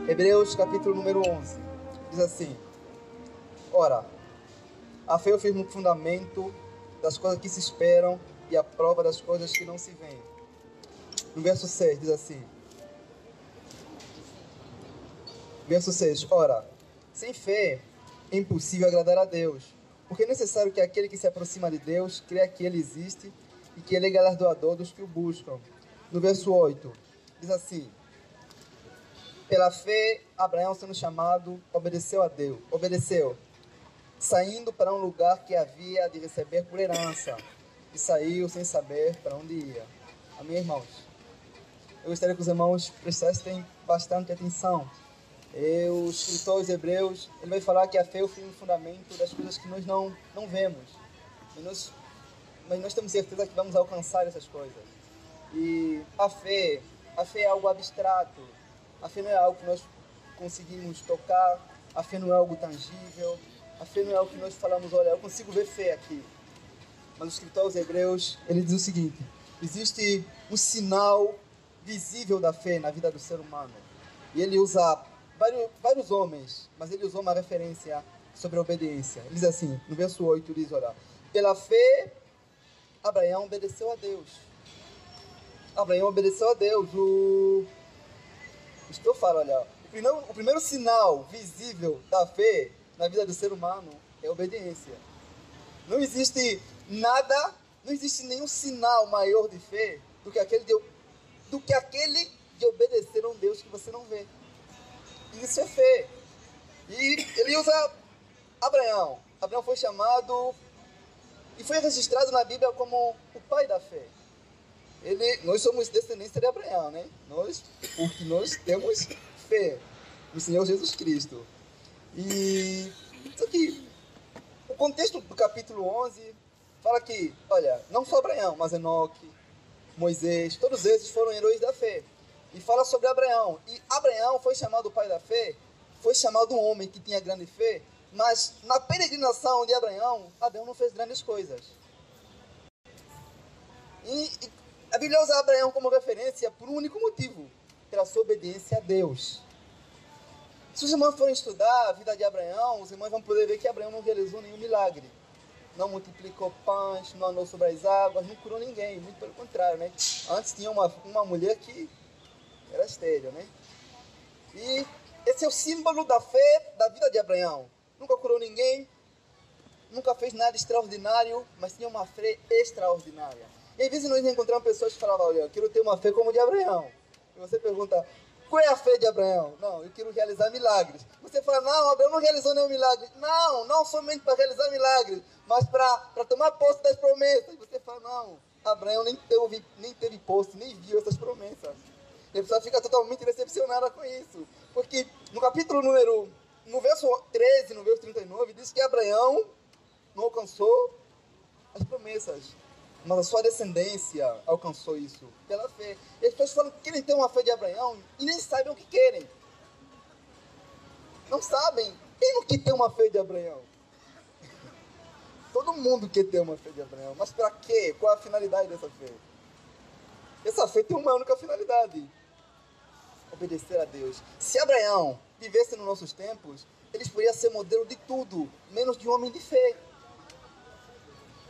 Hebreus capítulo número 11, diz assim: Ora, a fé é o firme fundamento das coisas que se esperam e a prova das coisas que não se veem. No verso 6 diz assim: Verso 6: Ora, sem fé é impossível agradar a Deus, porque é necessário que aquele que se aproxima de Deus creia que Ele existe e que Ele é galardoador dos que o buscam. No verso 8 diz assim: Pela fé, Abraão, sendo chamado, obedeceu a Deus. Obedeceu, saindo para um lugar que havia de receber por herança, e saiu sem saber para onde ia. Amém, irmãos? Eu gostaria que os irmãos prestassem bastante atenção. O escritor aos Hebreus, ele vai falar que a fé é o firme fundamento das coisas que nós não vemos, mas nós temos certeza que vamos alcançar essas coisas. E a fé é algo abstrato. A fé não é algo que nós conseguimos tocar. A fé não é algo tangível. A fé não é algo que nós falamos, olha, eu consigo ver fé aqui. Mas o escritor aos Hebreus, ele diz o seguinte: existe um sinal visível da fé na vida do ser humano. E ele usa vários homens, mas ele usou uma referência sobre a obediência. Ele diz assim, no verso 8, diz, olha, pela fé, Abraão obedeceu a Deus. Abraão obedeceu a Deus. O escritor fala, olha, o primeiro sinal visível da fé na vida do ser humano é a obediência. Não existe nada, não existe nenhum sinal maior de fé do que aquele de obedecer a um Deus que você não vê. Isso é fé. E ele usa Abraão. Abraão foi chamado e foi registrado na Bíblia como o pai da fé. Nós somos descendência de Abraão, né? Porque nós temos fé no Senhor Jesus Cristo. E isso aqui, o contexto do capítulo 11 fala que, olha, não só Abraão, mas Enoque, Moisés, todos esses foram heróis da fé. E fala sobre Abraão. E Abraão foi chamado o pai da fé, foi chamado um homem que tinha grande fé, mas na peregrinação de Abraão não fez grandes coisas. E a Bíblia usa Abraão como referência por um único motivo: pela sua obediência a Deus. Se os irmãos forem estudar a vida de Abraão, os irmãos vão poder ver que Abraão não realizou nenhum milagre. Não multiplicou pães, não andou sobre as águas, não curou ninguém, muito pelo contrário, né? Antes tinha uma mulher que era estéril, né? E esse é o símbolo da fé da vida de Abraão. Nunca curou ninguém, nunca fez nada extraordinário, mas tinha uma fé extraordinária. E às vezes nós encontramos pessoas que falavam, olha, eu quero ter uma fé como a de Abraão. E você pergunta, qual é a fé de Abraão? Não, eu quero realizar milagres. Você fala, não, Abraão não realizou nenhum milagre. Não somente para realizar milagres, mas para tomar posse das promessas. Você fala, não, Abraão nem teve posse, nem viu essas promessas. E a pessoa fica totalmente decepcionada com isso. Porque no verso 13, no verso 39, diz que Abraão não alcançou as promessas, mas a sua descendência alcançou isso pela fé. E as pessoas falam que querem ter uma fé de Abraão e nem sabem o que querem. Não sabem. Quem não quer ter uma fé de Abraão? Todo mundo quer ter uma fé de Abraão. Mas para quê? Qual a finalidade dessa fé? Essa fé tem uma única finalidade: obedecer a Deus. Se Abraão vivesse nos nossos tempos, ele poderia ser modelo de tudo, menos de um homem de fé.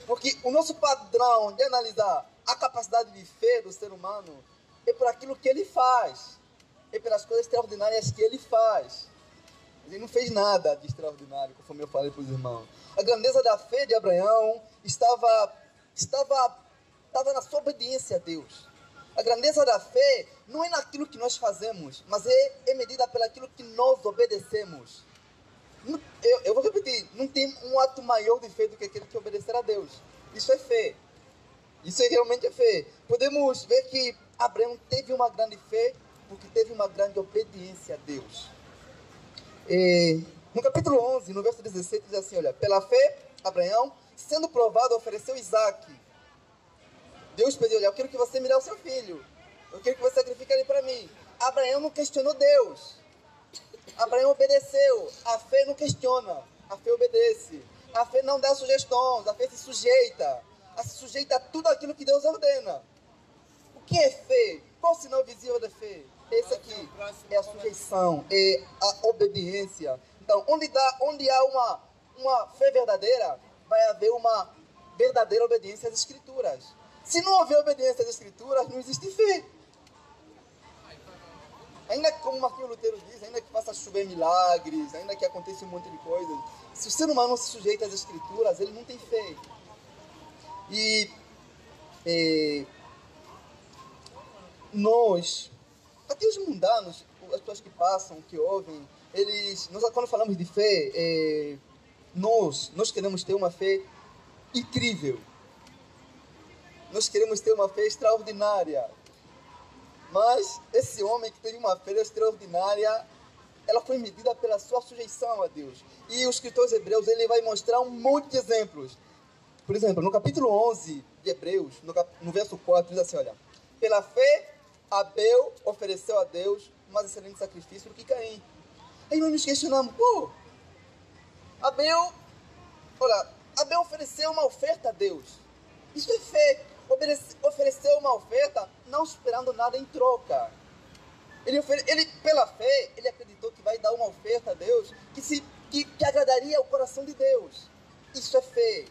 Porque o nosso padrão de analisar a capacidade de fé do ser humano é por aquilo que ele faz, é pelas coisas extraordinárias que ele faz. Ele não fez nada de extraordinário, conforme eu falei para os irmãos. A grandeza da fé de Abraão estava na sua obediência a Deus. A grandeza da fé não é naquilo que nós fazemos, mas é medida pelaquilo que nós obedecemos. Eu vou repetir, não tem um ato maior de fé do que aquele que obedecer a Deus. Isso é fé. Isso é realmente fé. Podemos ver que Abraão teve uma grande fé porque teve uma grande obediência a Deus. No capítulo 11, no verso 17, diz assim, olha, pela fé, Abraão, sendo provado, ofereceu Isaque. Deus pediu, olha, eu quero que você me dê o seu filho. Eu quero que você sacrifique ele para mim. Abraão não questionou Deus. Abraão obedeceu. A fé não questiona, a fé obedece. A fé não dá sugestões, a fé se sujeita. Se sujeita a tudo aquilo que Deus ordena. O que é fé? Qual o sinal visível da fé? Esse aqui. é a sujeição, é a obediência. Então, onde há uma fé verdadeira, vai haver uma verdadeira obediência às Escrituras. Se não houver obediência às Escrituras, não existe fé. Ainda que, como Martinho Lutero diz, ainda que faça chover milagres, ainda que aconteça um monte de coisas, se o ser humano não se sujeita às Escrituras, ele não tem fé. Nós, até os mundanos, as pessoas que passam, que ouvem, nós quando falamos de fé, nós queremos ter uma fé incrível. Nós queremos ter uma fé extraordinária. Mas esse homem que teve uma fé extraordinária, ela foi medida pela sua sujeição a Deus. E o escritor Hebreus, ele vai mostrar um monte de exemplos. Por exemplo, no capítulo 11 de Hebreus, no verso 4, diz assim, olha: pela fé, Abel ofereceu a Deus mais excelente sacrifício do que Caim. Aí nós nos questionamos, Abel ofereceu uma oferta a Deus. Isso é fé. Ofereceu uma oferta não esperando nada em troca. Ele, pela fé, ele acreditou que vai dar uma oferta a Deus que agradaria o coração de Deus. Isso é fé.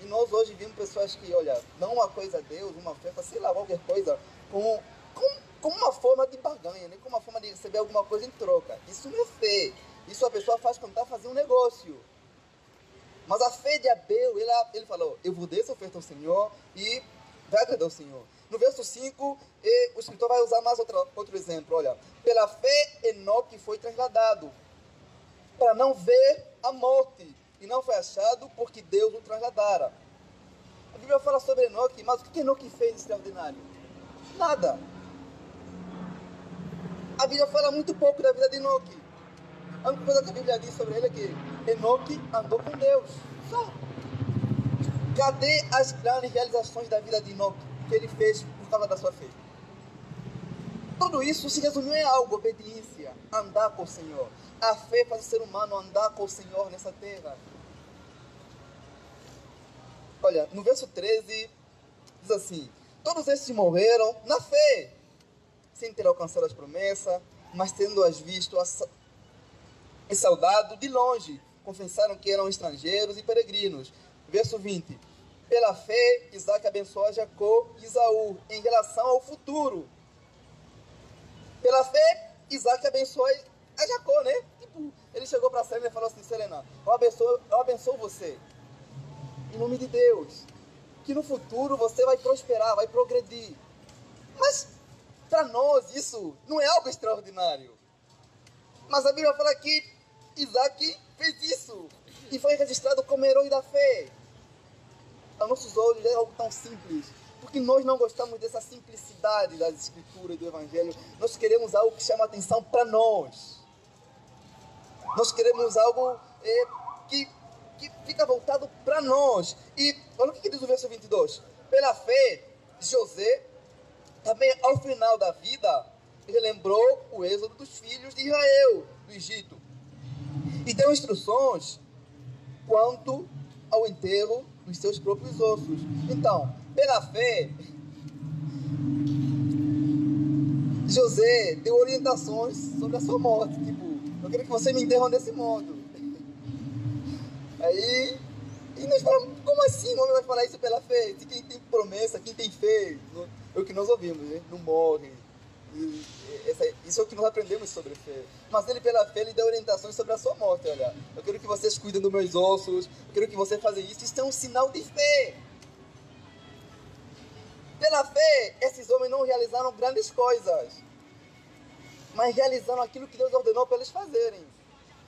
E nós hoje vimos pessoas que, dão uma coisa a Deus, uma oferta, sei lá, qualquer coisa, como uma forma de barganha, né? Como uma forma de receber alguma coisa em troca. Isso não é fé. Isso a pessoa faz quando está fazendo um negócio. Mas a fé de Abel, ele falou, eu vou dar essa oferta ao Senhor e vai agradar ao Senhor. No verso 5, o escritor vai usar mais outro exemplo. Olha, pela fé, Enoque foi trasladado para não ver a morte. E não foi achado porque Deus o trasladara. A Bíblia fala sobre Enoque, mas o que Enoque fez de extraordinário? Nada. A Bíblia fala muito pouco da vida de Enoque. A única coisa que a Bíblia diz sobre ele é que Enoque andou com Deus. Só. Cadê as grandes realizações da vida de Enoque que ele fez por causa da sua fé? Tudo isso se resumiu em algo: obediência, andar com o Senhor. A fé faz o ser humano andar com o Senhor nessa terra. Olha, no verso 13, diz assim: todos estes morreram na fé, sem ter alcançado as promessas, mas tendo-as visto e saudado de longe, confessaram que eram estrangeiros e peregrinos. Verso 20: pela fé, Isaac abençoou a Jacó e Esaú em relação ao futuro. Pela fé, Isaac abençoou a Jacó, né? Ele chegou para Selena e falou assim: Selena, eu abençoo você, em nome de Deus, que no futuro você vai prosperar, vai progredir. Mas, para nós, isso não é algo extraordinário. Mas a Bíblia fala que Isaac fez isso e foi registrado como herói da fé. Aos nossos olhos é algo tão simples, porque nós não gostamos dessa simplicidade das Escrituras e do Evangelho. Nós queremos algo que chama atenção para nós. Nós queremos algo que fica voltado para nós. E olha o que diz o verso 22. Pela fé, José, também ao final da vida, ele lembrou o êxodo dos filhos de Israel, do Egito, e deu instruções quanto ao enterro dos seus próprios ossos. Então, pela fé, José deu orientações sobre a sua morte. Eu quero que você me enterre desse modo. Aí, e nós falamos, como assim o homem vai falar isso pela fé? Se quem tem promessa, quem tem fé, é o que nós ouvimos, né? Não morre. Isso é o que nós aprendemos sobre fé. Mas ele, pela fé, ele deu orientações sobre a sua morte. Olha, eu quero que vocês cuidem dos meus ossos, eu quero que vocês façam isso. Isso é um sinal de fé. Pela fé, esses homens não realizaram grandes coisas, mas realizaram aquilo que Deus ordenou para eles fazerem.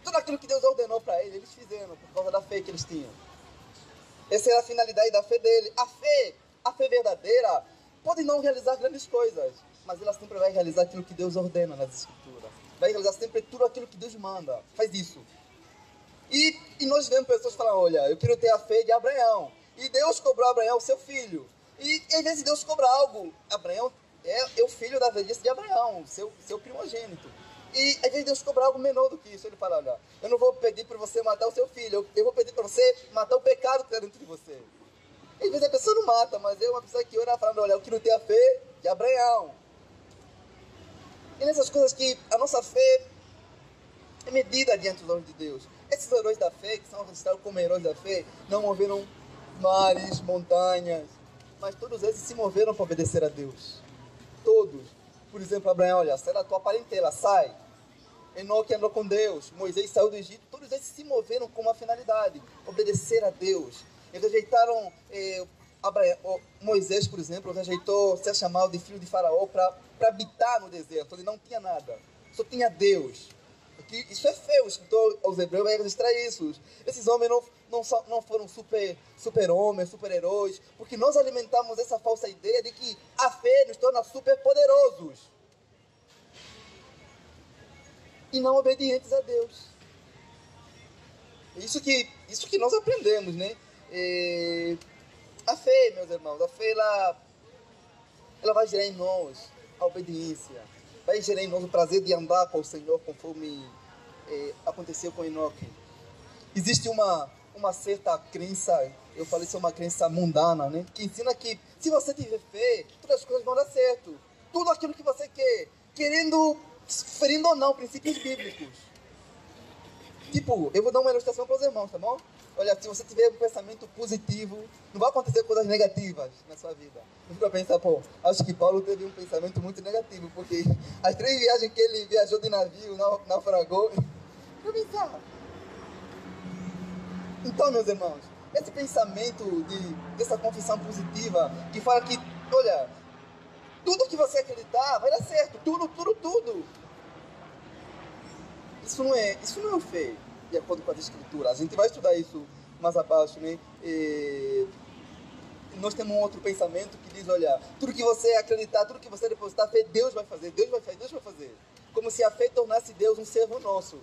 Tudo aquilo que Deus ordenou para eles, eles fizeram por causa da fé que eles tinham. Essa era a finalidade da fé dele. A fé verdadeira pode não realizar grandes coisas, mas ela sempre vai realizar aquilo que Deus ordena nas Escrituras. Vai realizar sempre tudo aquilo que Deus manda. Faz isso. E nós vemos pessoas falando: olha, eu quero ter a fé de Abraão. E Deus cobrou a Abraão, seu filho. E às vezes Deus cobra algo. Abraão é o filho da velhice de Abraão, seu primogênito. E às vezes Deus cobra algo menor do que isso. Ele fala: olha, eu não vou pedir para você matar o seu filho, eu vou pedir para você matar o pecado que está dentro de você. E às vezes a pessoa não mata, mas é uma pessoa que ora falando: olha, eu quero ter a fé de Abraão. E nessas coisas que a nossa fé é medida diante dos olhos de Deus. Esses heróis da fé, que são registrados como heróis da fé, não moveram mares, montanhas, mas todos eles se moveram para obedecer a Deus. Todos. Por exemplo, Abraão, olha, sai da tua parentela, sai. Enoque andou com Deus, Moisés saiu do Egito, todos eles se moveram com uma finalidade, obedecer a Deus. Eles rejeitaram, Moisés, por exemplo, rejeitou ser chamado de filho de Faraó para habitar no deserto, onde não tinha nada, só tinha Deus. Isso é feio, o escritor aos Hebreus vai registrar isso. Esses homens não foram super-homens, super-heróis, porque nós alimentamos essa falsa ideia de que a fé nos torna super-poderosos e não obedientes a Deus. Isso que nós aprendemos, né? A fé, meus irmãos, a fé ela vai gerar em nós a obediência, vai gerar em nós o prazer de andar com o Senhor, conforme aconteceu com Enoque. Existe uma certa crença, eu falei isso é uma crença mundana, né? Que ensina que se você tiver fé, todas as coisas vão dar certo. Tudo aquilo que você quer, ferindo ou não princípios bíblicos. Tipo, eu vou dar uma ilustração para os irmãos, tá bom? Olha, se você tiver um pensamento positivo, não vai acontecer coisas negativas na sua vida. Não fica pensando, pô, acho que Paulo teve um pensamento muito negativo, porque as 3 viagens que ele viajou de navio, naufragou, para pensar. Então, meus irmãos, esse pensamento dessa confissão positiva, que fala que, olha, tudo que você acreditar vai dar certo, tudo. Isso não é fé, de acordo com as escrituras. A gente vai estudar isso mais abaixo, né? Nós temos um outro pensamento que diz, olha, tudo que você acreditar, tudo que você depositar fé, Deus vai fazer. Como se a fé tornasse Deus um servo nosso.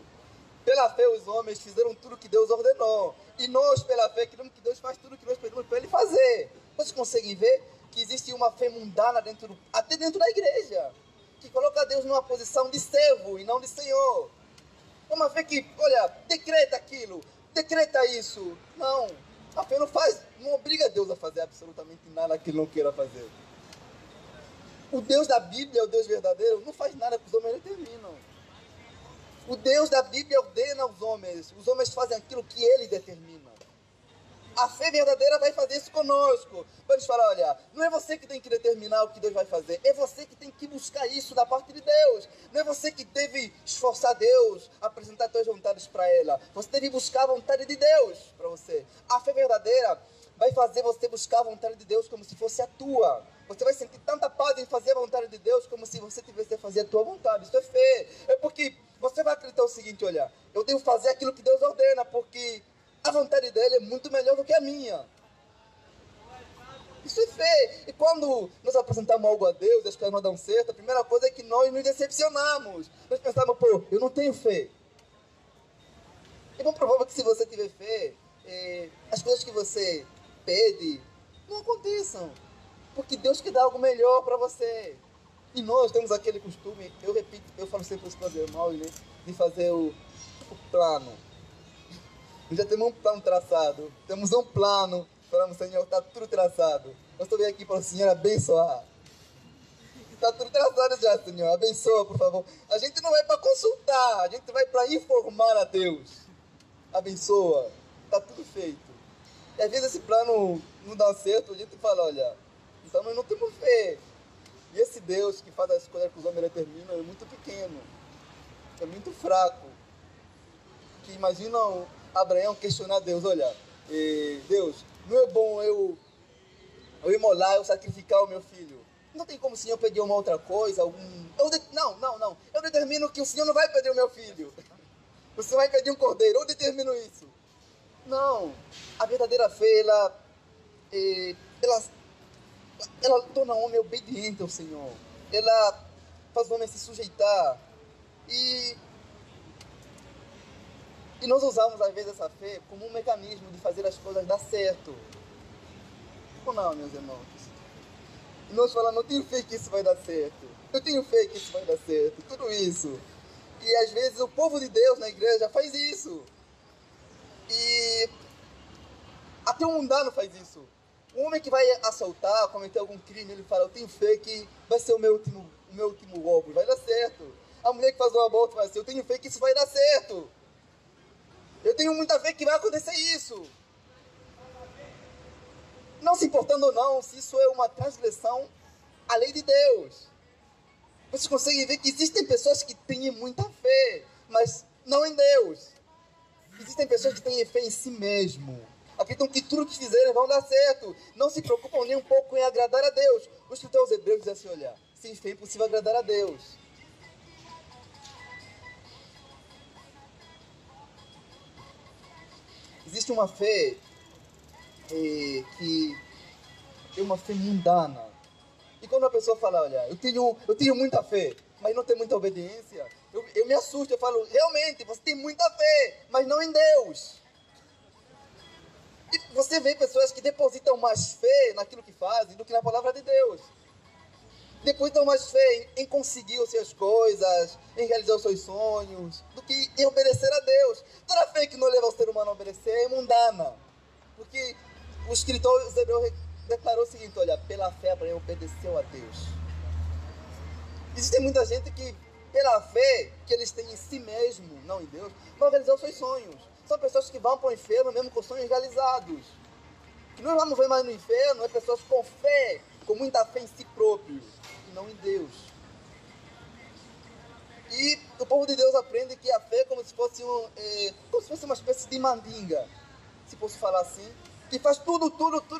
Pela fé os homens fizeram tudo que Deus ordenou. E nós, pela fé, queremos que Deus faça tudo que nós pedimos para Ele fazer. Vocês conseguem ver que existe uma fé mundana até dentro da igreja, que coloca Deus numa posição de servo e não de Senhor. É uma fé que, olha, decreta aquilo, decreta isso. Não, a fé não obriga Deus a fazer absolutamente nada que Ele não queira fazer. O Deus da Bíblia, o Deus verdadeiro, não faz nada que os homens determinam. O Deus da Bíblia ordena aos homens, os homens fazem aquilo que Ele determina. A fé verdadeira vai fazer isso conosco. Vai nos falar, olha, não é você que tem que determinar o que Deus vai fazer, é você que tem que buscar isso da parte de Deus. Não é você que deve esforçar Deus, apresentar suas vontades para ela. Você deve buscar a vontade de Deus para você. A fé verdadeira vai fazer você buscar a vontade de Deus como se fosse a tua. Você vai sentir tanta paz em fazer a vontade de Deus como se você tivesse a fazer a tua vontade. Isso é fé. É porque você vai acreditar o seguinte, olha, eu devo fazer aquilo que Deus ordena, porque a vontade dele é muito melhor do que a minha. Isso é fé. E quando nós apresentamos algo a Deus, as coisas não dão certo, a primeira coisa é que nós nos decepcionamos. Nós pensamos, pô, eu não tenho fé. É bom provável que se você tiver fé, as coisas que você pede não aconteçam. Porque Deus quer dar algo melhor para você. E nós temos aquele costume, eu repito, eu falo sempre para os meus irmãos, né, de fazer o plano. Nós já temos um plano traçado. Temos um plano. Falamos, Senhor, está tudo traçado. Eu estou aqui para o Senhor abençoar. Está tudo traçado já, Senhor. Abençoa, por favor. A gente não vai para consultar. A gente vai para informar a Deus. Abençoa. Está tudo feito. E às vezes esse plano não dá certo. A gente fala, olha, então nós não temos fé. E esse Deus que faz as coisas que os homens determinam é muito pequeno. É muito fraco. Que imaginam Abraão questionar Deus, olha, Deus, não é bom eu imolar, eu sacrificar o meu filho. Não tem como o Senhor pedir uma outra coisa, não. Eu determino que o Senhor não vai pedir o meu filho. O Senhor vai pedir um cordeiro, eu determino isso. Não, a verdadeira fé, ela torna o homem obediente ao Senhor. Ela faz o homem se sujeitar. E nós usamos, às vezes, essa fé como um mecanismo de fazer as coisas dar certo. Ou não, meus irmãos? E nós falamos, eu tenho fé que isso vai dar certo. Eu tenho fé que isso vai dar certo. Tudo isso. E, às vezes, o povo de Deus na igreja faz isso. E até o mundano faz isso. O homem que vai assaltar, cometer algum crime, ele fala, eu tenho fé que vai ser o meu último golpe, vai dar certo. do aborto vai ser, eu tenho fé que isso vai dar certo. Eu tenho muita fé que vai acontecer isso. Não se importando ou não, se isso é uma transgressão à lei de Deus. Vocês conseguem ver que existem pessoas que têm muita fé, mas não em Deus. Existem pessoas que têm fé em si mesmo. Acreditam que tudo que fizerem vão dar certo. Não se preocupam nem um pouco em agradar a Deus. O escritor aos Hebreus diz assim, olha, sem fé é impossível agradar a Deus. Existe uma fé que é uma fé mundana. E quando a pessoa fala, olha, eu tenho muita fé, mas não tem muita obediência, eu me assusto, eu falo, realmente, você tem muita fé, mas não em Deus. E você vê pessoas que depositam mais fé naquilo que fazem do que na palavra de Deus. Depositam mais fé em conseguir as suas coisas, em realizar os seus sonhos, do que em obedecer a Deus. Toda fé que não leva o ser humano a obedecer é mundana. Porque o escritor Hebreus declarou o seguinte, olha, pela fé Abraão obedeceu a Deus. Existe muita gente que, pela fé que eles têm em si mesmo, não em Deus, vão realizar os seus sonhos. São pessoas que vão para o inferno mesmo com sonhos realizados. O que nós vamos ver mais no inferno é pessoas com fé, com muita fé em si próprio, e não em Deus. E o povo de Deus aprende que a fé é como se fosse uma espécie de mandinga, se posso falar assim, que faz tudo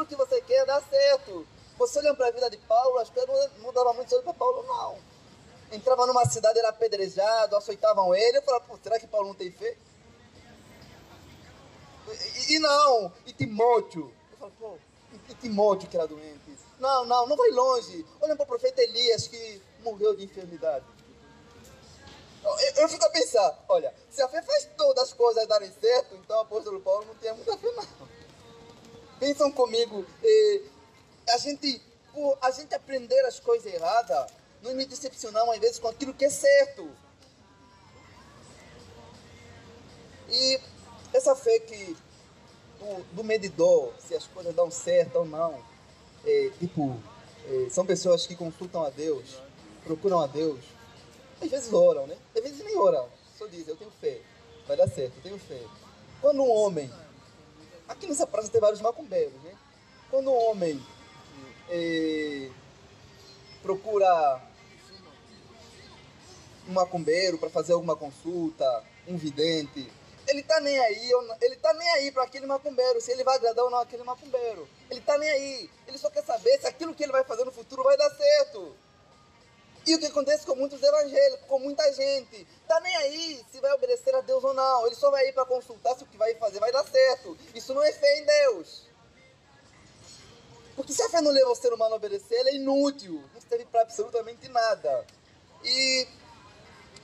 que você quer dar certo. Você olhando para a vida de Paulo, as coisas não davam muito certo para Paulo, não. Entrava numa cidade, era apedrejado, açoitavam ele, eu falava, pô, será que Paulo não tem fé? E Timóteo, eu falo, pô, e Timóteo que era doente, não vai longe, olha para o profeta Elias que morreu de enfermidade. Eu fico a pensar, olha, se a fé faz todas as coisas darem certo, então o apóstolo Paulo não tem muita fé não. Pensam comigo, por a gente aprender as coisas erradas, nós nos decepcionamos às vezes com aquilo que é certo. E essa fé que do medidor, se as coisas dão certo ou não, são pessoas que consultam a Deus, procuram a Deus, às vezes oram, né? Às vezes nem oram, só dizem, eu tenho fé, vai dar certo, eu tenho fé. Quando um homem, aqui nessa praça tem vários macumbeiros, né? Quando um homem procura um macumbeiro para fazer alguma consulta, um vidente, ele tá nem aí para aquele macumbeiro, se ele vai agradar ou não aquele macumbeiro. Ele tá nem aí. Ele só quer saber se aquilo que ele vai fazer no futuro vai dar certo. E o que acontece com muitos evangélicos, com muita gente, tá nem aí se vai obedecer a Deus ou não. Ele só vai ir para consultar se o que vai fazer vai dar certo. Isso não é fé em Deus. Porque se a fé não leva o ser humano a obedecer, ela é inútil. Não serve para absolutamente nada. E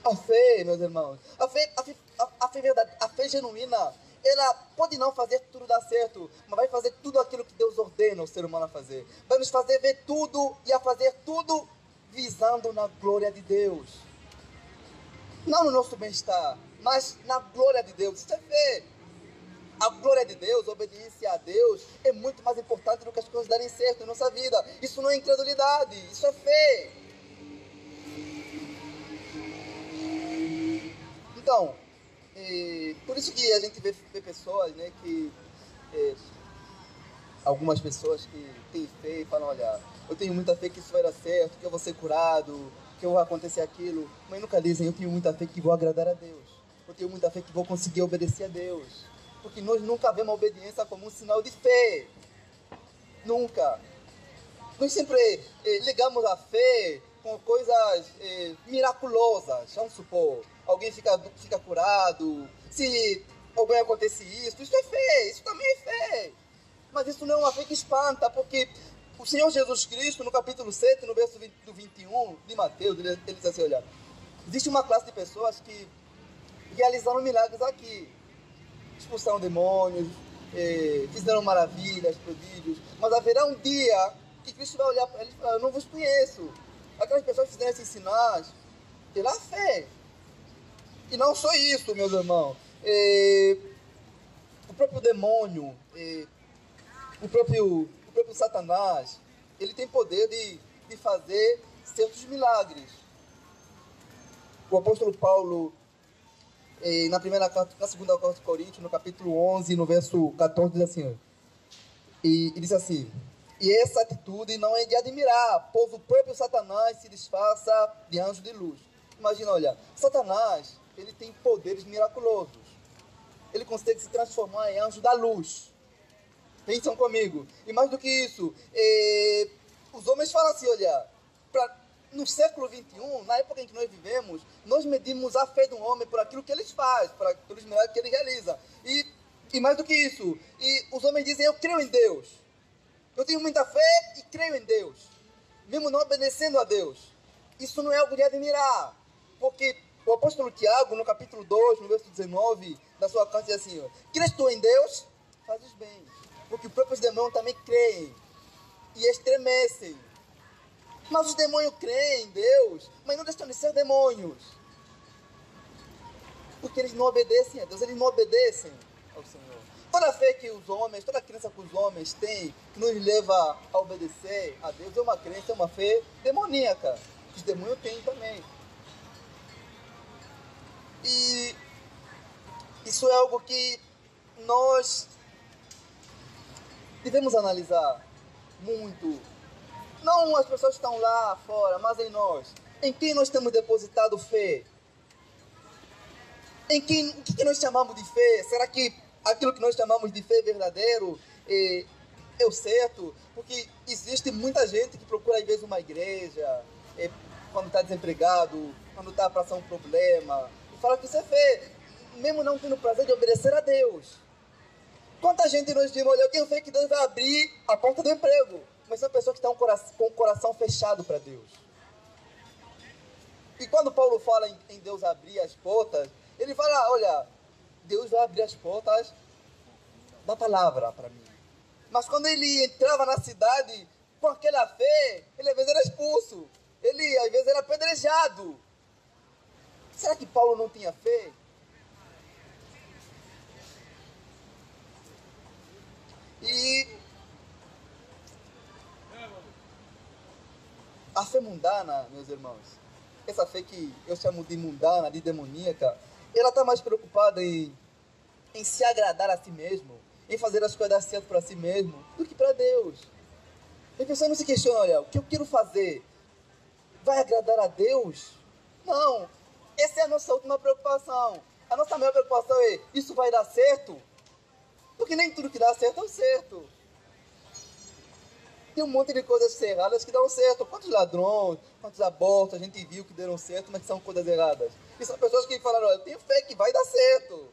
a fé, meus irmãos, a fé verdade, a fé genuína, ela pode não fazer tudo dar certo, mas vai fazer tudo aquilo que Deus ordena o ser humano a fazer. Vai nos fazer ver tudo e a fazer tudo visando na glória de Deus. Não no nosso bem-estar, mas na glória de Deus. Isso é fé. A glória de Deus, a obediência a Deus é muito mais importante do que as coisas darem certo em nossa vida. Isso não é incredulidade, isso é fé. Então, por isso que a gente vê pessoas, né, algumas pessoas que têm fé e falam, olha, eu tenho muita fé que isso vai dar certo, que eu vou ser curado, que vai acontecer aquilo, mas nunca dizem, eu tenho muita fé que vou agradar a Deus, eu tenho muita fé que vou conseguir obedecer a Deus, porque nós nunca vemos a obediência como um sinal de fé, nunca. Nós sempre ligamos a fé com coisas miraculosas, vamos supor, alguém fica curado, se alguém acontece isso é fé, isso também é fé. Mas isso não é uma fé que espanta, porque o Senhor Jesus Cristo, no capítulo 7, no verso 21 de Mateus, ele diz assim, olha, existe uma classe de pessoas que realizaram milagres aqui, expulsaram demônios, fizeram maravilhas, prodígios, mas haverá um dia que Cristo vai olhar para eles e falar, eu não vos conheço. Aquelas pessoas que fizeram esses sinais pela fé. E não só isso, meus irmãos. O próprio demônio, o próprio Satanás, ele tem poder de fazer certos milagres. o apóstolo Paulo, na segunda carta de Coríntios, no capítulo 11, no verso 14, diz assim, e diz assim: e essa atitude não é de admirar, pois o próprio Satanás se disfarça de anjo de luz. Imagina, olha, Satanás, ele tem poderes miraculosos. Ele consegue se transformar em anjo da luz. Pensam comigo. E mais do que isso, os homens falam assim, olha, no século XXI, na época em que nós vivemos, nós medimos a fé de um homem por aquilo que ele faz, pelos milagres que ele realiza. E mais do que isso, e os homens dizem, eu creio em Deus. Eu tenho muita fé e creio em Deus, mesmo não obedecendo a Deus. Isso não é algo de admirar, porque o apóstolo Tiago, no capítulo 2, no verso 19, da sua carta, diz assim, crês tu em Deus? Fazes bem, porque os próprios demônios também creem e estremecem. Mas os demônios creem em Deus, mas não deixam de ser demônios, porque eles não obedecem a Deus, eles não obedecem ao Senhor. Toda a fé que os homens, toda a crença que os homens têm, que nos leva a obedecer a Deus, é uma crença, é uma fé demoníaca, que os demônios têm também. E isso é algo que nós devemos analisar muito. Não as pessoas que estão lá fora, mas em nós. Em quem nós temos depositado fé? O que nós chamamos de fé? Será que aquilo que nós chamamos de fé verdadeiro é o certo? Porque existe muita gente que procura às vezes uma igreja, quando está desempregado, quando está passando um problema, e fala que isso é fé, mesmo não tendo o prazer de obedecer a Deus. Quanta gente nós dizemos, olha, eu tenho fé que Deus vai abrir a porta do emprego, mas são pessoas que estão com o coração fechado para Deus. E quando Paulo fala em Deus abrir as portas, ele fala, olha, Deus vai abrir as portas da palavra para mim. Mas quando ele entrava na cidade com aquela fé, ele às vezes era expulso, ele às vezes era apedrejado. Será que Paulo não tinha fé? E a fé mundana, meus irmãos, essa fé que eu chamo de mundana, de demoníaca, ela está mais preocupada em se agradar a si mesmo, em fazer as coisas certas para si mesmo, do que para Deus. E a pessoa não se questiona, olha, o que eu quero fazer vai agradar a Deus? Não, essa é a nossa última preocupação. A nossa maior preocupação é, isso vai dar certo? Porque nem tudo que dá certo é o certo. Tem um monte de coisas erradas que dão certo. Quantos ladrões, quantos abortos a gente viu que deram certo, mas que são coisas erradas? E são pessoas que falaram, olha, eu tenho fé que vai dar certo.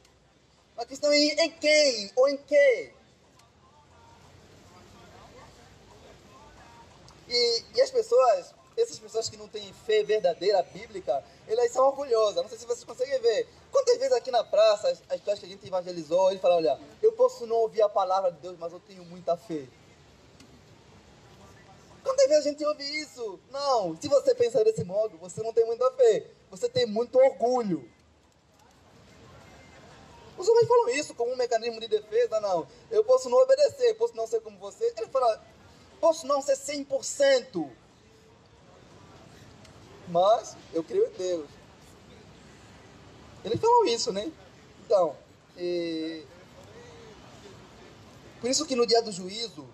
A questão é em quem ou em quê? E as pessoas, essas pessoas que não têm fé verdadeira, bíblica, elas são orgulhosas. Não sei se vocês conseguem ver. Quantas vezes aqui na praça, as pessoas que a gente evangelizou, ele fala, olha, eu posso não ouvir a palavra de Deus, mas eu tenho muita fé. Quantas vezes a gente ouve isso? Não, se você pensar desse modo, você não tem muita fé. Você tem muito orgulho. Os homens falam isso como um mecanismo de defesa, não. Eu posso não obedecer, posso não ser como você. Ele fala, posso não ser 100%. Mas eu creio em Deus. Eles falam isso, né? Então, por isso que no dia do juízo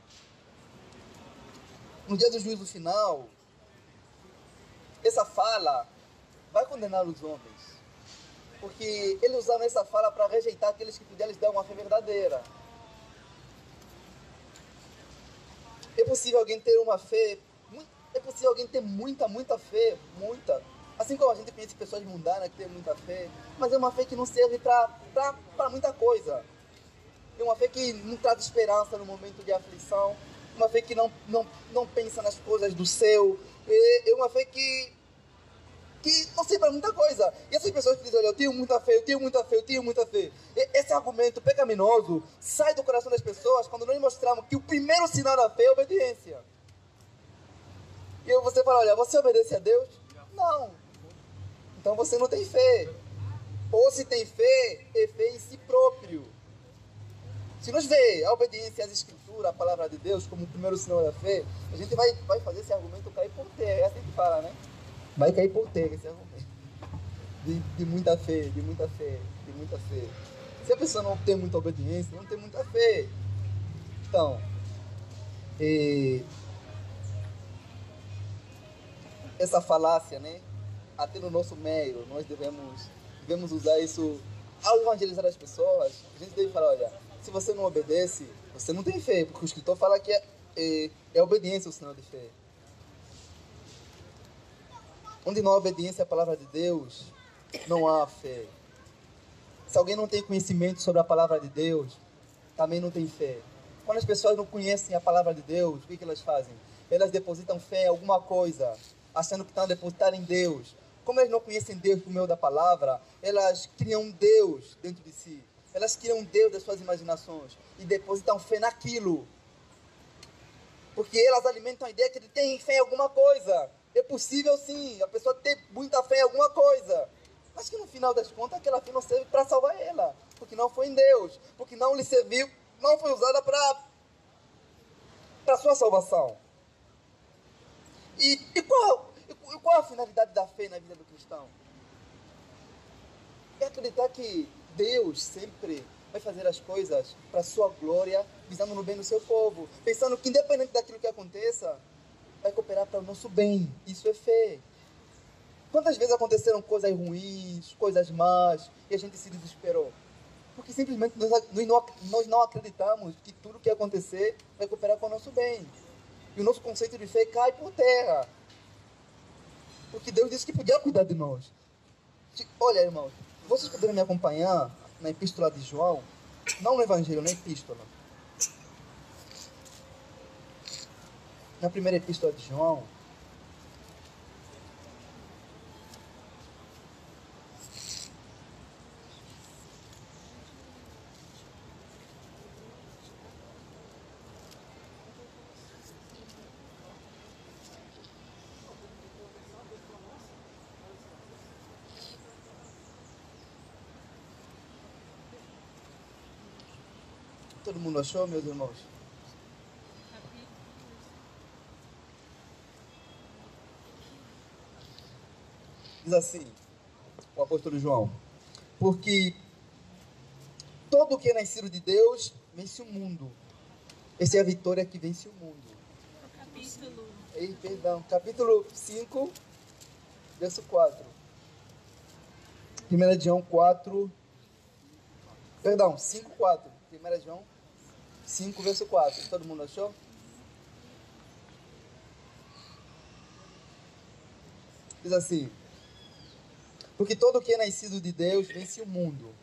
final, essa fala vai condenar os homens. Porque eles usaram essa fala para rejeitar aqueles que puderam lhes dar uma fé verdadeira. É possível alguém ter uma fé, é possível alguém ter muita fé, muita. Assim como a gente conhece pessoas mundanas que têm muita fé, mas é uma fé que não serve para muita coisa. É uma fé que não traz esperança no momento de aflição, uma fé que não pensa nas coisas do céu, é uma fé que não serve para muita coisa. E essas pessoas que dizem, olha, eu tenho muita fé, eu tenho muita fé, eu tenho muita fé. Esse argumento pecaminoso sai do coração das pessoas quando nós mostramos que o primeiro sinal da fé é a obediência. E você fala, olha, você obedece a Deus? Não. Então você não tem fé. Ou se tem fé, é fé em si próprio. Se nós vê a obediência às Escrituras, a palavra de Deus, como o primeiro sinal da fé, a gente vai fazer esse argumento cair por terra. É assim que fala, né? Vai cair por terra esse argumento. de muita fé, de muita fé, de muita fé. Se a pessoa não tem muita obediência, não tem muita fé. Então, essa falácia, né? Até no nosso meio, nós devemos usar isso ao evangelizar as pessoas. A gente deve falar, olha, se você não obedece, você não tem fé, porque o escritor fala que é obediência o sinal de fé. Onde não há obediência à palavra de Deus, não há fé. Se alguém não tem conhecimento sobre a palavra de Deus, também não tem fé. Quando as pessoas não conhecem a palavra de Deus, o que elas fazem? Elas depositam fé em alguma coisa, achando que estão a depositar em Deus. Como elas não conhecem Deus por meio da palavra, elas criam um Deus dentro de si. Elas criam um Deus das suas imaginações e depositam fé naquilo. Porque elas alimentam a ideia que ele tem fé em alguma coisa. É possível sim, a pessoa ter muita fé em alguma coisa. Mas que no final das contas aquela fé não serve para salvar ela. Porque não foi em Deus. Porque não lhe serviu, não foi usada para a sua salvação. E qual a finalidade da fé na vida do cristão? É acreditar que Deus sempre vai fazer as coisas para a sua glória, visando no bem do seu povo. Pensando que independente daquilo que aconteça, vai cooperar para o nosso bem. Isso é fé. Quantas vezes aconteceram coisas ruins, coisas más, e a gente se desesperou? Porque simplesmente nós não acreditamos que tudo que acontecer vai cooperar para o nosso bem. E o nosso conceito de fé cai por terra. Porque Deus disse que podia cuidar de nós. Olha, irmãos, vocês poderão me acompanhar na Epístola de João, não no Evangelho, na Epístola. Na primeira Epístola de João, todo mundo achou, meus irmãos? Diz assim, o apóstolo João: porque todo o que é nascido de Deus vence o mundo. Essa é a vitória que vence o mundo. Capítulo 5, verso 4. 1 João 4, 5, 4. 1 João 5, verso 4. Todo mundo achou? Diz assim: porque todo o que é nascido de Deus vence o mundo.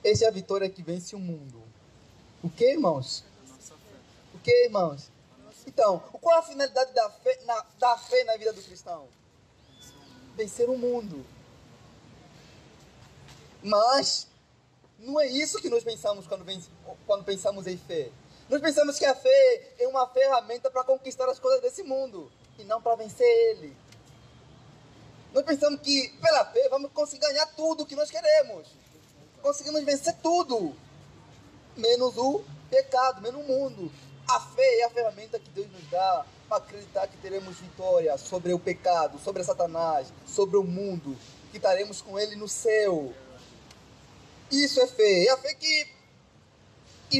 Essa é a vitória que vence o mundo. O que, irmãos? O que, irmãos? Então, qual é a finalidade da fé na vida do cristão? Vencer o mundo. Mas não é isso que nós pensamos quando pensamos em fé. Nós pensamos que a fé é uma ferramenta para conquistar as coisas desse mundo e não para vencer ele. Nós pensamos que pela fé vamos conseguir ganhar tudo o que nós queremos. Conseguimos vencer tudo, menos o pecado, menos o mundo. A fé é a ferramenta que Deus nos dá para acreditar que teremos vitória sobre o pecado, sobre Satanás, sobre o mundo, que estaremos com ele no céu. Isso é fé. É a fé que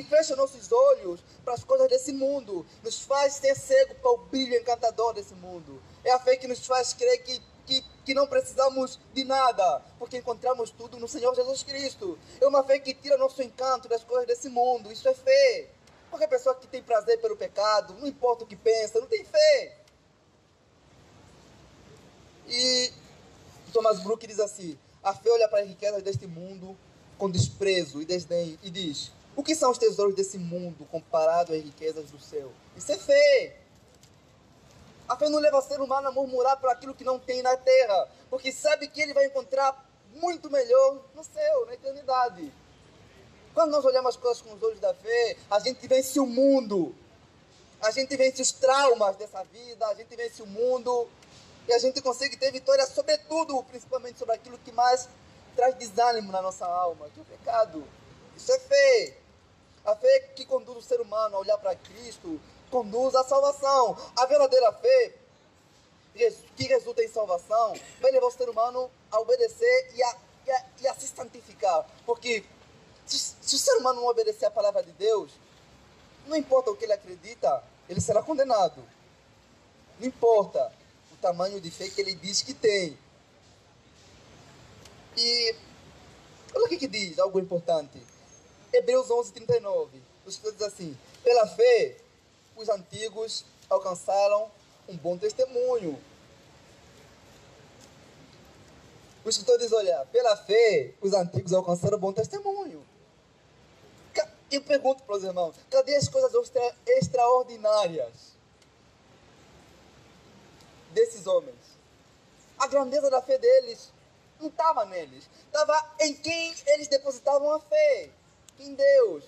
fecha nossos olhos para as coisas desse mundo, nos faz ser cego para o brilho encantador desse mundo. É a fé que nos faz crer que não precisamos de nada, porque encontramos tudo no Senhor Jesus Cristo. É uma fé que tira nosso encanto das coisas desse mundo. Isso é fé. Qualquer pessoa que tem prazer pelo pecado, não importa o que pensa, não tem fé. E Thomas Brooks diz assim: a fé olha para as riquezas deste mundo com desprezo e desdém e diz: o que são os tesouros desse mundo comparado às riquezas do céu? Isso é fé. A fé não leva o ser humano a murmurar por aquilo que não tem na terra, porque sabe que ele vai encontrar muito melhor no céu, na eternidade. Quando nós olhamos as coisas com os olhos da fé, a gente vence o mundo, a gente vence os traumas dessa vida, a gente vence o mundo e a gente consegue ter vitória sobre tudo, principalmente sobre aquilo que mais traz desânimo na nossa alma, que é o pecado. Isso é fé. A fé que conduz o ser humano a olhar para Cristo, conduz à salvação. A verdadeira fé que resulta em salvação vai levar o ser humano a obedecer ia se santificar. Porque se o ser humano não obedecer a palavra de Deus, não importa o que ele acredita, ele será condenado. Não importa o tamanho de fé que ele diz que tem. E olha o que diz, algo importante. Hebreus 11:39. O escritor diz assim: pela fé, os antigos alcançaram um bom testemunho. O escritor diz, olha, pela fé, os antigos alcançaram um bom testemunho. Eu pergunto para os irmãos, cadê as coisas extraordinárias desses homens? A grandeza da fé deles não estava neles, estava em quem eles depositavam a fé, em Deus.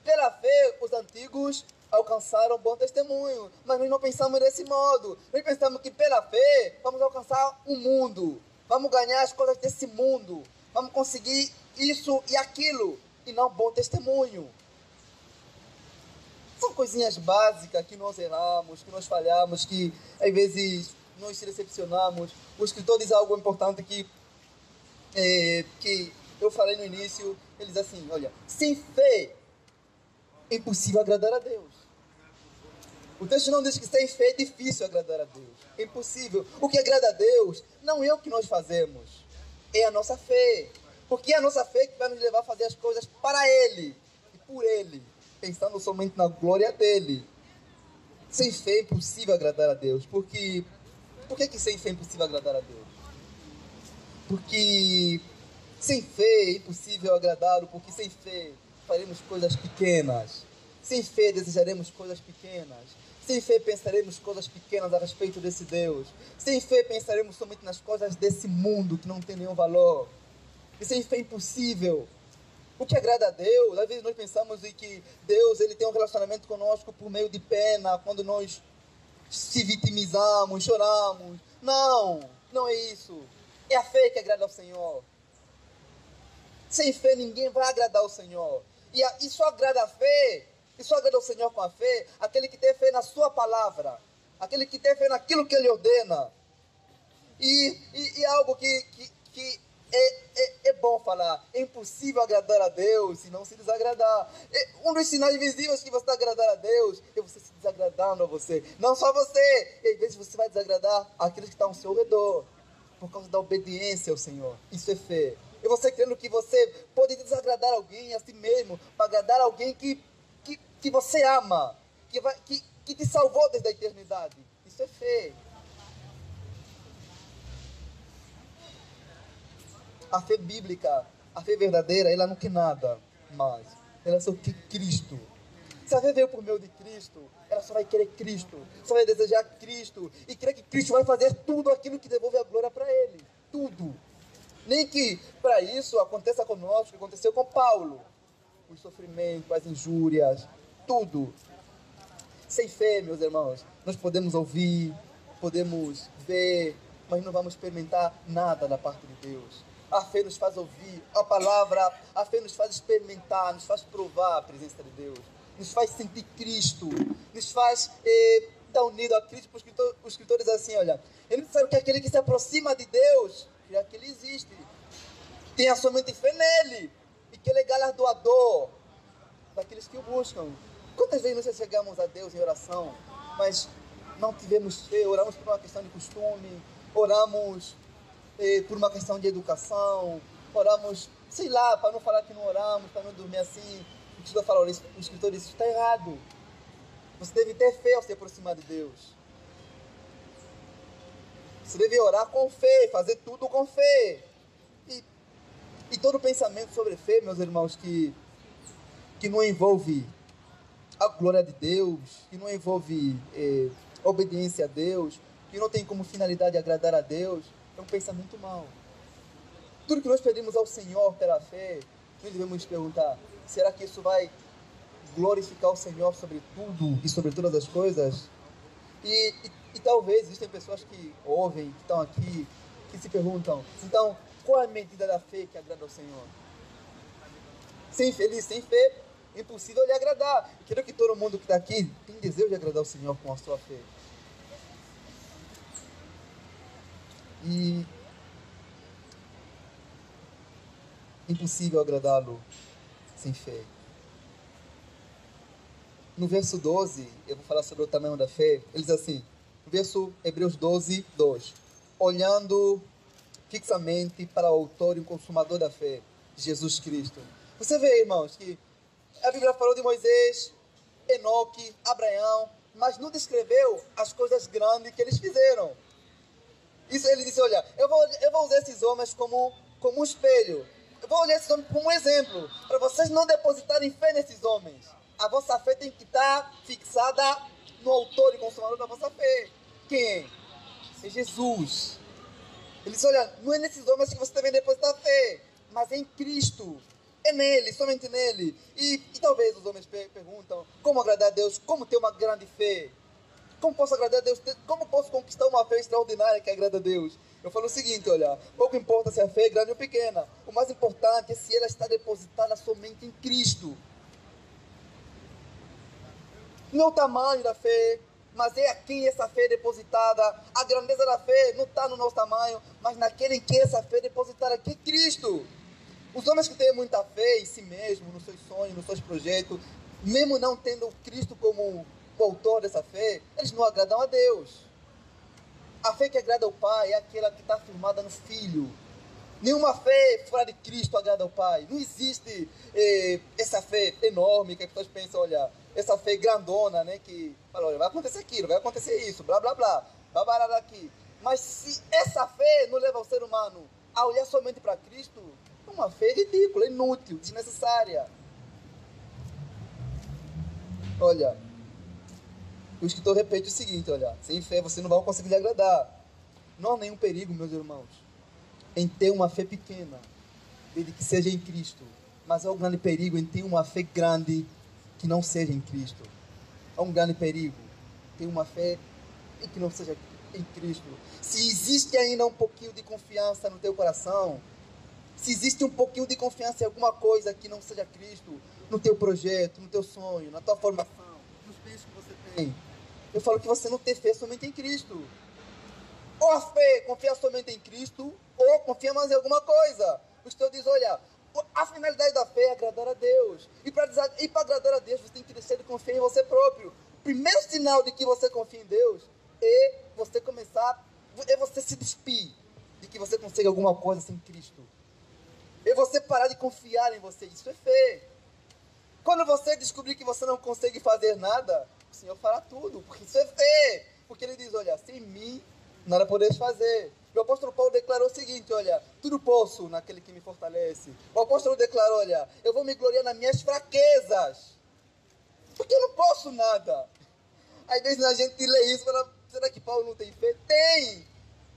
Pela fé, os antigos alcançaram bom testemunho, mas nós não pensamos desse modo. Nós pensamos que pela fé vamos alcançar o mundo, vamos ganhar as coisas desse mundo, vamos conseguir isso e aquilo, e não bom testemunho. São coisinhas básicas que nós erramos, que nós falhamos, que às vezes nós se decepcionamos. O escritor diz algo importante que eu falei no início. Ele diz assim, olha, sem fé é impossível agradar a Deus. O texto não diz que sem fé é difícil agradar a Deus. É impossível. O que agrada a Deus não é o que nós fazemos, é a nossa fé. Porque é a nossa fé que vai nos levar a fazer as coisas para Ele e por Ele, pensando somente na glória dEle. Sem fé é impossível agradar a Deus. Por que sem fé é impossível agradar a Deus? Porque sem fé é impossível agradá-lo, porque sem fé faremos coisas pequenas. Sem fé desejaremos coisas pequenas. Sem fé pensaremos coisas pequenas a respeito desse Deus. Sem fé pensaremos somente nas coisas desse mundo que não tem nenhum valor. E sem fé é impossível. O que agrada a Deus, às vezes nós pensamos em que Deus ele tem um relacionamento conosco por meio de pena, quando nós se vitimizamos, choramos. Não, não é isso. É a fé que agrada ao Senhor. Sem fé ninguém vai agradar ao Senhor. E só agrada a fé, e só agrada ao Senhor com a fé, aquele que tem fé na sua palavra, aquele que tem fé naquilo que Ele ordena. E algo que é bom falar, é impossível agradar a Deus se não se desagradar. Um dos sinais visíveis que você está agradar a Deus é você se desagradando a você. Não só você, e às vezes você vai desagradar aqueles que estão ao seu redor, por causa da obediência ao Senhor. Isso é fé. E você crendo que você pode desagradar alguém a si mesmo, para agradar alguém que você ama, que te salvou desde a eternidade. Isso é fé. A fé bíblica, a fé verdadeira, ela não quer nada mais. Ela só quer Cristo. Se a fé veio por meio de Cristo, ela só vai querer Cristo, só vai desejar Cristo e crer que Cristo vai fazer tudo aquilo que devolve a glória para Ele. Tudo. Nem que para isso aconteça conosco, o que aconteceu com Paulo. Os sofrimentos, as injúrias, tudo. Sem fé, meus irmãos, nós podemos ouvir, podemos ver, mas não vamos experimentar nada da parte de Deus. A fé nos faz ouvir a palavra, a fé nos faz experimentar, nos faz provar a presença de Deus, nos faz sentir Cristo, nos faz estar unido a Cristo. O escritor diz assim, olha, é necessário que aquele que se aproxima de Deus, já que Ele existe, tenha somente fé nele, e que Ele é galardoador daqueles que o buscam. Quantas vezes nós chegamos a Deus em oração, mas não tivemos fé, oramos por uma questão de costume, oramos por uma questão de educação, oramos, sei lá, para não falar que não oramos, para não dormir assim. O escritor diz, isso está errado. Você deve ter fé ao se aproximar de Deus. Você deve orar com fé, fazer tudo com fé. E todo pensamento sobre fé, meus irmãos, que não envolve a glória de Deus, que não envolve obediência a Deus, que não tem como finalidade agradar a Deus, é um pensamento mau. Tudo que nós pedimos ao Senhor pela fé, nós devemos perguntar, será que isso vai glorificar o Senhor sobre tudo e sobre todas as coisas? E talvez existem pessoas que ouvem, que estão aqui, que se perguntam, então, qual é a medida da fé que agrada ao Senhor? Sem fé, é impossível lhe agradar. Eu quero que todo mundo que está aqui tem desejo de agradar ao Senhor com a sua fé. E Impossível agradá-lo sem fé. No verso 12, eu vou falar sobre o tamanho da fé. Ele diz assim, no verso Hebreus 12, 2. Olhando fixamente para o autor e o consumador da fé, Jesus Cristo. Você vê, irmãos, que a Bíblia falou de Moisés, Enoque, Abraão, mas não descreveu as coisas grandes que eles fizeram. Isso ele disse, olha, eu vou usar esses homens como um espelho. Eu vou olhar esses homens como um exemplo, para vocês não depositarem fé nesses homens. A vossa fé tem que estar fixada no autor e consumador da vossa fé. Quem? É Jesus. Ele disse, olha, não é nesses homens que você deve depositar fé, mas é em Cristo. É nele, somente nele. E talvez os homens perguntam, como agradar a Deus, como ter uma grande fé? Como posso agradar a Deus? Como posso conquistar uma fé extraordinária que agrada a Deus? Eu falo o seguinte, olha, pouco importa se a fé é grande ou pequena. O mais importante é se ela está depositada somente em Cristo. Não é o tamanho da fé, mas é aqui essa fé é depositada. A grandeza da fé não está no nosso tamanho, mas naquele em que essa fé é depositada, que é Cristo. Os homens que têm muita fé em si mesmo, nos seus sonhos, nos seus projetos, mesmo não tendo Cristo como o autor dessa fé, eles não agradam a Deus. A fé que agrada ao Pai é aquela que está firmada no Filho. Nenhuma fé fora de Cristo agrada ao Pai. Não existe essa fé enorme que as pessoas pensam, olha, essa fé grandona, né, que fala, olha, vai acontecer aquilo, vai acontecer isso, blá, blá, blá, vai parar daqui. Mas se essa fé não leva o ser humano a olhar somente para Cristo, é uma fé ridícula, inútil, desnecessária. Olha, o escritor repete o seguinte, olha, sem fé você não vai conseguir lhe agradar. Não há nenhum perigo, meus irmãos, em ter uma fé pequena, desde que seja em Cristo. Mas há um grande perigo em ter uma fé grande que não seja em Cristo. Há um grande perigo ter uma fé que não seja em Cristo. Se existe ainda um pouquinho de confiança no teu coração, se existe um pouquinho de confiança em alguma coisa que não seja Cristo, no teu projeto, no teu sonho, na tua formação, nos bens que você tem, eu falo que você não tem fé somente em Cristo. Ou a fé confia somente em Cristo, ou confia mais em alguma coisa. O Senhor diz, olha, a finalidade da fé é agradar a Deus. E para agradar a Deus, você tem que deixar de confiar em você próprio. O primeiro sinal de que você confia em Deus é você se despir de que você consegue alguma coisa sem Cristo. É você parar de confiar em você. Isso é fé. Quando você descobrir que você não consegue fazer nada, o Senhor fará tudo, porque isso é fé. Porque Ele diz, olha, sem mim nada podeis fazer. O apóstolo Paulo declarou o seguinte, olha, tudo posso naquele que me fortalece. O apóstolo declarou, olha, eu vou me gloriar nas minhas fraquezas, porque eu não posso nada. Às vezes a gente lê isso e fala, será que Paulo não tem fé? Tem!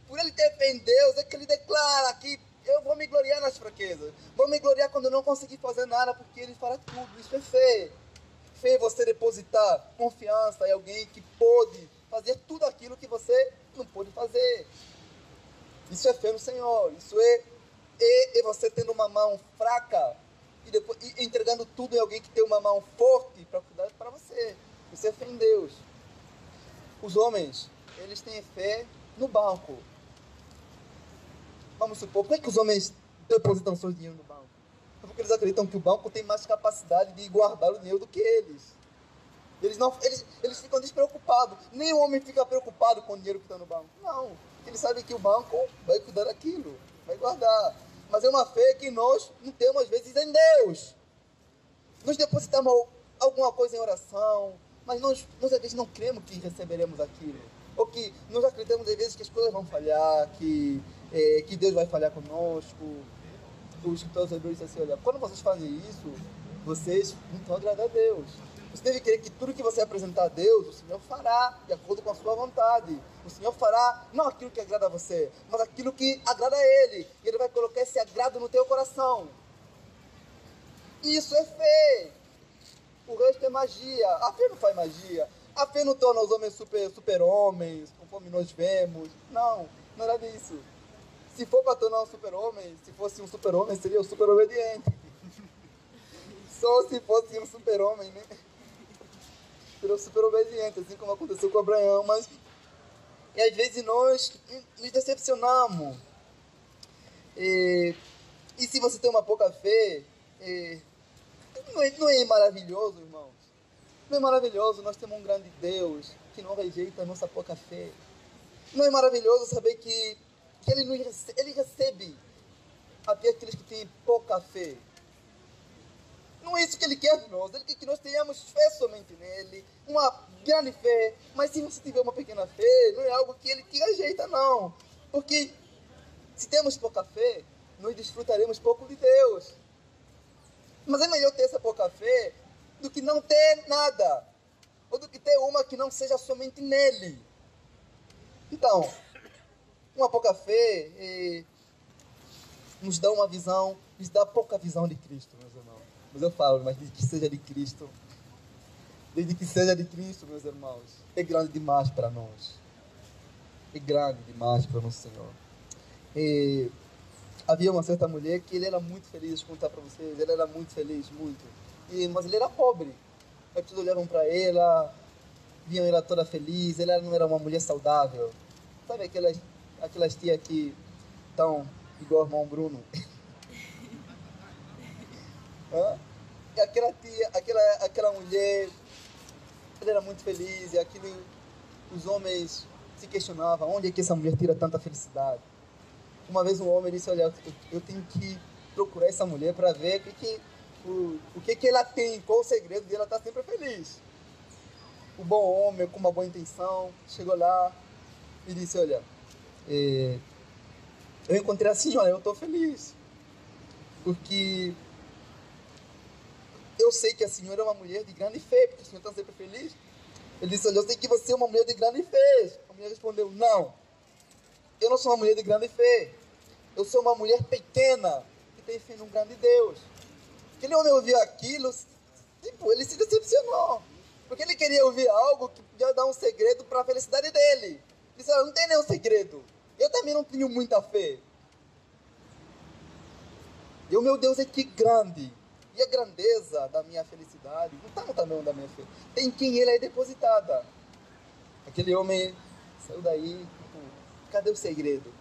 Por ele ter fé em Deus, é que ele declara que eu vou me gloriar nas fraquezas. Vou me gloriar quando eu não conseguir fazer nada, porque Ele fará tudo. Isso é fé. Fé é você depositar confiança em alguém que pode fazer tudo aquilo que você não pode fazer. Isso é fé no Senhor. Isso é você tendo uma mão fraca e entregando tudo em alguém que tem uma mão forte para cuidar para você. Isso é fé em Deus. Os homens, eles têm fé no banco. Vamos supor, por que os homens depositam seu dinheiro no banco? É porque eles acreditam que o banco tem mais capacidade de guardar o dinheiro do que eles. Eles ficam despreocupados. Nenhum homem fica preocupado com o dinheiro que está no banco. Não. Eles sabem que o banco vai cuidar daquilo, vai guardar. Mas é uma fé que nós não temos, às vezes, em Deus. Nós depositamos alguma coisa em oração, mas nós às vezes não cremos que receberemos aquilo. Ou que nós acreditamos, às vezes, que as coisas vão falhar, que Deus vai falhar conosco. O escritor Hebreus disse assim, olha, quando vocês fazem isso, vocês não estão agradando a Deus. Você deve crer que tudo que você apresentar a Deus, o Senhor fará de acordo com a sua vontade. O Senhor fará não aquilo que agrada a você, mas aquilo que agrada a Ele. E Ele vai colocar esse agrado no teu coração. Isso é fé. O resto é magia. A fé não faz magia. A fé não torna os homens super-homens, conforme nós vemos. Não, não era disso. Se for para tornar um super-homem, se fosse um super-homem, seria um super-obediente. Só se fosse um super-homem, né? Seria um super-obediente, assim como aconteceu com Abraão. Mas, às vezes nós nos decepcionamos. E se você tem uma pouca fé, não é maravilhoso, irmãos? Não é maravilhoso nós temos um grande Deus que não rejeita a nossa pouca fé? Não é maravilhoso saber que Ele recebe até aqueles que têm pouca fé? Não é isso que Ele quer de nós. Ele quer que nós tenhamos fé somente nele, uma grande fé. Mas se você tiver uma pequena fé, não é algo que Ele te rejeita, não. Porque se temos pouca fé, nós desfrutaremos pouco de Deus. Mas é melhor ter essa pouca fé do que não ter nada, ou do que ter uma que não seja somente nele. Então, uma pouca fé nos dá uma visão, nos dá pouca visão de Cristo, meus irmãos. Mas eu falo, mas desde que seja de Cristo, meus irmãos, é grande demais para nós. É grande demais para o nosso Senhor. Havia uma certa mulher que ele era muito feliz, vou contar para vocês, ele era muito feliz, muito. Mas ele era pobre. As pessoas olhavam para ela, viam ela toda feliz, ela não era uma mulher saudável. Sabe aquelas tias que estão igual o irmão Bruno? E aquela tia, aquela mulher, ela era muito feliz, e os homens se questionavam, onde é que essa mulher tira tanta felicidade? Uma vez um homem disse, olha, eu tenho que procurar essa mulher para ver o que ela tem, qual o segredo dela estar sempre feliz. O bom homem, com uma boa intenção, chegou lá e disse, olha, eu encontrei a senhora, eu estou feliz, porque eu sei que a senhora é uma mulher de grande fé, porque a senhora está sempre feliz. Ele disse, olha, eu sei que você é uma mulher de grande fé. A mulher respondeu, não, eu não sou uma mulher de grande fé. Eu sou uma mulher pequena que tem fé num grande Deus. Aquele homem ouviu aquilo, ele se decepcionou. Porque ele queria ouvir algo que podia dar um segredo para a felicidade dele. Ele disse, não tem nenhum segredo. Eu também não tenho muita fé. E o meu Deus é que grande. E a grandeza da minha felicidade não está no tamanho da minha fé. Tem quem ela é depositada. Aquele homem saiu daí, cadê o segredo?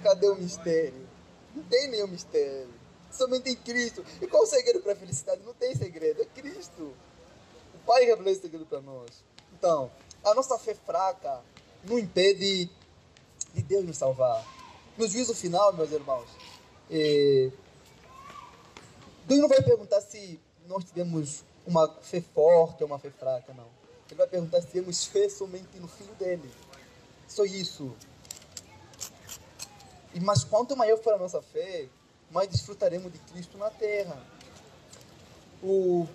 Cadê o mistério? Não tem nenhum mistério. Somente em Cristo. E qual o segredo para a felicidade? Não tem segredo, é Cristo. O Pai revelou esse segredo para nós. Então, a nossa fé fraca não impede de Deus nos salvar. No juízo final, meus irmãos, Deus não vai perguntar se nós tivemos uma fé forte ou uma fé fraca, não. Ele vai perguntar se temos fé somente no Filho dele. Só isso. Mas quanto maior for a nossa fé, mais desfrutaremos de Cristo na terra. O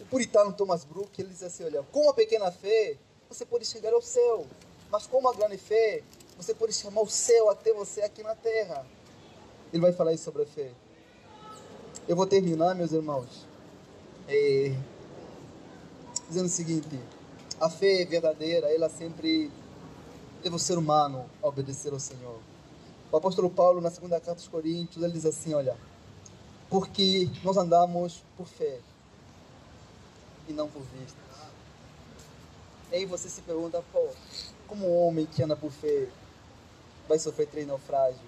puritano Thomas Brooks, ele diz assim, olha, com uma pequena fé, você pode chegar ao céu. Mas com uma grande fé, você pode chamar o céu até você aqui na terra. Ele vai falar isso sobre a fé. Eu vou terminar, meus irmãos, dizendo o seguinte, a fé verdadeira, ela sempre leva o ser humano a obedecer ao Senhor. O apóstolo Paulo, na segunda carta aos Coríntios, ele diz assim, olha, porque nós andamos por fé e não por vistas. E aí você se pergunta, como um homem que anda por fé vai sofrer 3 naufrágios?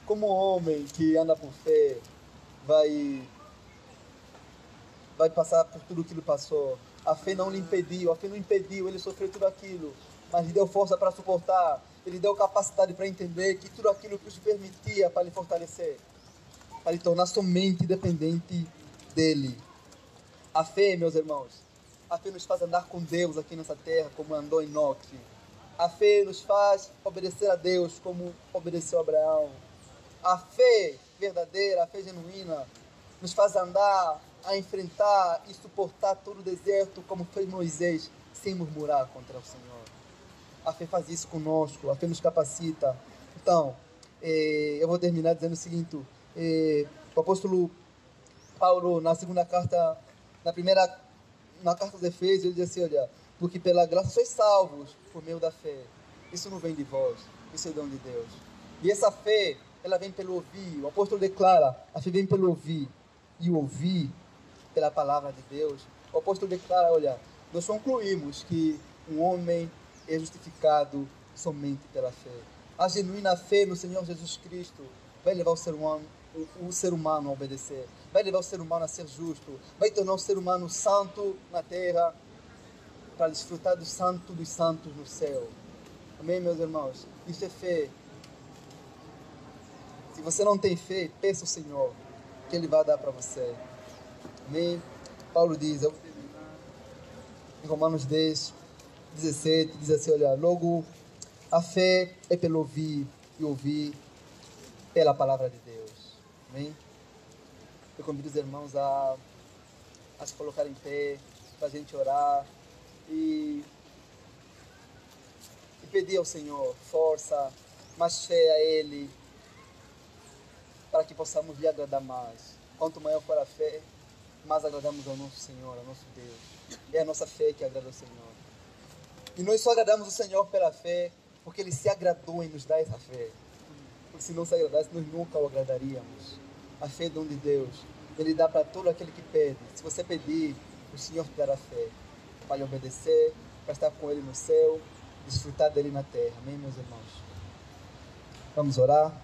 Como um homem que anda por fé vai passar por tudo que ele passou? A fé não lhe impediu, ele sofreu tudo aquilo, mas lhe deu força para suportar, ele deu capacidade para entender que tudo aquilo que Cristo permitia para lhe fortalecer, para lhe tornar somente dependente dele. A fé, meus irmãos, a fé nos faz andar com Deus aqui nessa terra, como andou Enoque. A fé nos faz obedecer a Deus, como obedeceu Abraão. A fé verdadeira, a fé genuína, nos faz andar, a enfrentar e suportar todo o deserto, como fez Moisés, sem murmurar contra o Senhor. A fé faz isso conosco, a fé nos capacita. Então, eu vou terminar dizendo o seguinte, o apóstolo Paulo, na segunda carta, na carta aos Efésios, ele diz assim, olha, porque pela graça sois salvos por meio da fé. Isso não vem de vós, isso é dom de Deus. E essa fé, ela vem pelo ouvir. O apóstolo declara, a fé vem pelo ouvir. E o ouvir pela palavra de Deus. O apóstolo declara, olha, nós concluímos que um homem é justificado somente pela fé. A genuína fé no Senhor Jesus Cristo vai levar o ser humano a obedecer, vai levar o ser humano a ser justo, vai tornar o ser humano santo na terra, para desfrutar do santo dos santos no céu. Amém, meus irmãos? Isso é fé. Se você não tem fé, peça ao Senhor, que Ele vai dar para você. Amém? Paulo diz, eu vou terminar, em Romanos 10, 17, diz assim, olha, logo a fé é pelo ouvir, e ouvir pela palavra de Deus. Amém? Eu convido os irmãos a se colocar em pé, para a gente orar e pedir ao Senhor força, mais fé a Ele, para que possamos lhe agradar mais. Quanto maior for a fé, mais agradamos ao nosso Senhor, ao nosso Deus. É a nossa fé que agrada ao Senhor. E nós só agradamos o Senhor pela fé, porque Ele se agradou em nos dar essa fé. Porque se não se agradasse, nós nunca o agradaríamos. A fé é dom de Deus. Ele dá para todo aquele que pede. Se você pedir, o Senhor te dará fé. Para lhe obedecer, para estar com Ele no céu, desfrutar dele na terra. Amém, meus irmãos? Vamos orar?